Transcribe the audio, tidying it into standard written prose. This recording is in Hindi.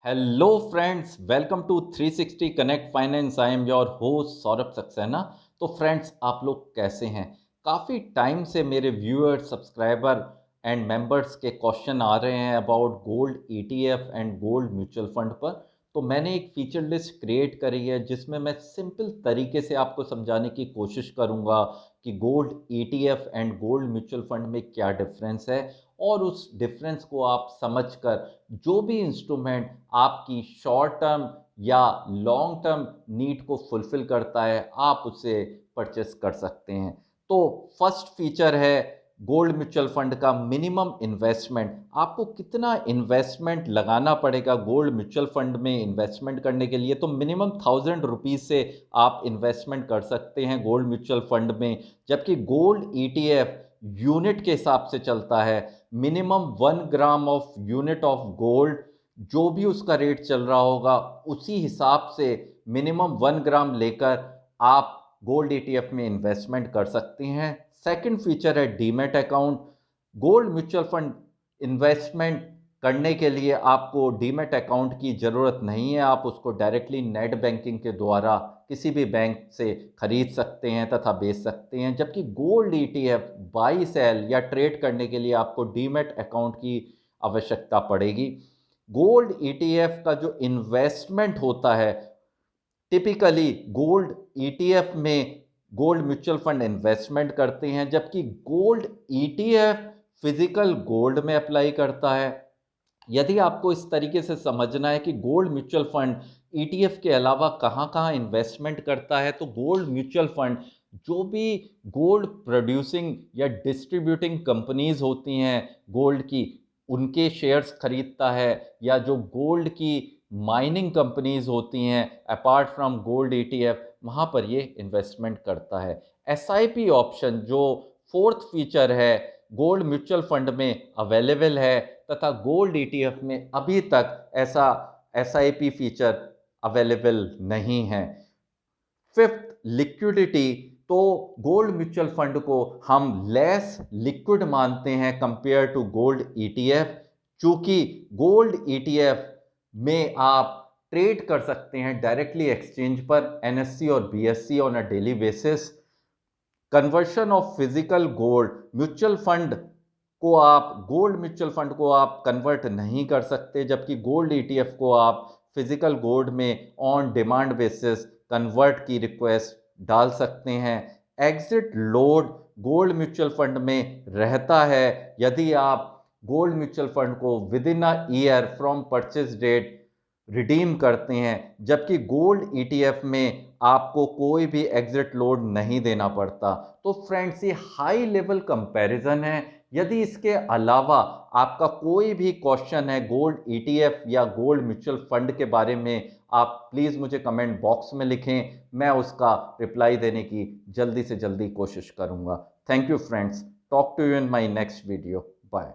Hello friends, welcome to 360 connect finance. I am your host Saurabh Saxena. तो फ्रेंड्स, आप लोग कैसे हैं? काफ़ी टाइम से मेरे व्यूअर्स, सब्सक्राइबर एंड मेंबर्स के क्वेश्चन आ रहे हैं about gold ETF and gold mutual fund पर। तो मैंने एक फीचर लिस्ट क्रिएट करी है जिसमें मैं सिंपल तरीके से आपको समझाने की कोशिश करूंगा कि gold ETF and gold mutual fund में क्या डिफरेंस है, और उस डिफरेंस को आप समझकर जो भी इंस्ट्रूमेंट आपकी शॉर्ट टर्म या लॉन्ग टर्म नीड को फुलफिल करता है, आप उसे परचेस कर सकते हैं। तो फर्स्ट फीचर है गोल्ड म्यूचुअल फंड का मिनिमम इन्वेस्टमेंट। आपको कितना इन्वेस्टमेंट लगाना पड़ेगा गोल्ड म्यूचुअल फंड में इन्वेस्टमेंट करने के लिए? तो मिनिमम 1000 रुपीज़ से आप इन्वेस्टमेंट कर सकते हैं गोल्ड म्यूचुअल फंड में, जबकि गोल्ड ईटीएफ यूनिट के हिसाब से चलता है। Minimum 1 gram of unit of gold, जो भी उसका रेट चल रहा होगा उसी हिसाब से मिनिमम 1 ग्राम लेकर आप गोल्ड ईटीएफ में इन्वेस्टमेंट कर सकते हैं। सेकंड फीचर है demat account. Gold mutual fund investment करने के लिए आपको डीमैट अकाउंट की ज़रूरत नहीं है। आप उसको डायरेक्टली नेट बैंकिंग के द्वारा किसी भी बैंक से खरीद सकते हैं तथा बेच सकते हैं, जबकि गोल्ड ईटीएफ बाई सेल या ट्रेड करने के लिए आपको डीमैट अकाउंट की आवश्यकता पड़ेगी। गोल्ड ईटीएफ का जो इन्वेस्टमेंट होता है, टिपिकली गोल्ड ईटीएफ में गोल्ड म्यूचुअल फंड इन्वेस्टमेंट करते हैं, जबकि गोल्ड ईटीएफ फिजिकल गोल्ड में अप्लाई करता है। यदि आपको इस तरीके से समझना है कि गोल्ड म्यूचुअल फंड ईटीएफ के अलावा कहाँ कहाँ इन्वेस्टमेंट करता है, तो गोल्ड म्यूचुअल फंड जो भी गोल्ड प्रोड्यूसिंग या डिस्ट्रीब्यूटिंग कंपनीज होती हैं गोल्ड की, उनके शेयर्स खरीदता है, या जो गोल्ड की माइनिंग कंपनीज होती हैं अपार्ट फ्रॉम गोल्ड ईटीएफ, वहाँ पर ये इन्वेस्टमेंट करता है। एसआईपी ऑप्शन जो फोर्थ फीचर है गोल्ड म्यूचुअल फंड में अवेलेबल है, तथा गोल्ड ईटीएफ में अभी तक ऐसा एसआईपी फीचर अवेलेबल नहीं है। Fifth, liquidity. तो गोल्ड म्यूचुअल फंड को हम लेस लिक्विड मानते हैं कंपेयर टू गोल्ड ईटीएफ, चूंकि गोल्ड ईटीएफ में आप ट्रेड कर सकते हैं डायरेक्टली एक्सचेंज पर, एनएससी और BSc on a daily basis. Conversion of physical gold mutual fund को आप गोल्ड म्यूचुअल फंड को आप कन्वर्ट नहीं कर सकते, जबकि गोल्ड ईटीएफ को आप फिजिकल गोल्ड में ऑन डिमांड बेसिस कन्वर्ट की रिक्वेस्ट डाल सकते हैं। Exit load gold mutual fund में रहता है यदि आप गोल्ड म्यूचुअल फंड को within a year from purchase date redeem करते हैं, जबकि गोल्ड ईटीएफ में आपको कोई भी एग्जिट लोड नहीं देना पड़ता। तो फ्रेंड्स, ये हाई लेवल कंपैरिजन है। यदि इसके अलावा आपका कोई भी क्वेश्चन है गोल्ड ईटीएफ या गोल्ड म्यूचुअल फंड के बारे में, आप प्लीज़ मुझे कमेंट बॉक्स में लिखें, मैं उसका रिप्लाई देने की जल्दी से जल्दी कोशिश करूंगा। Thank you friends, talk to you in my next video. Bye.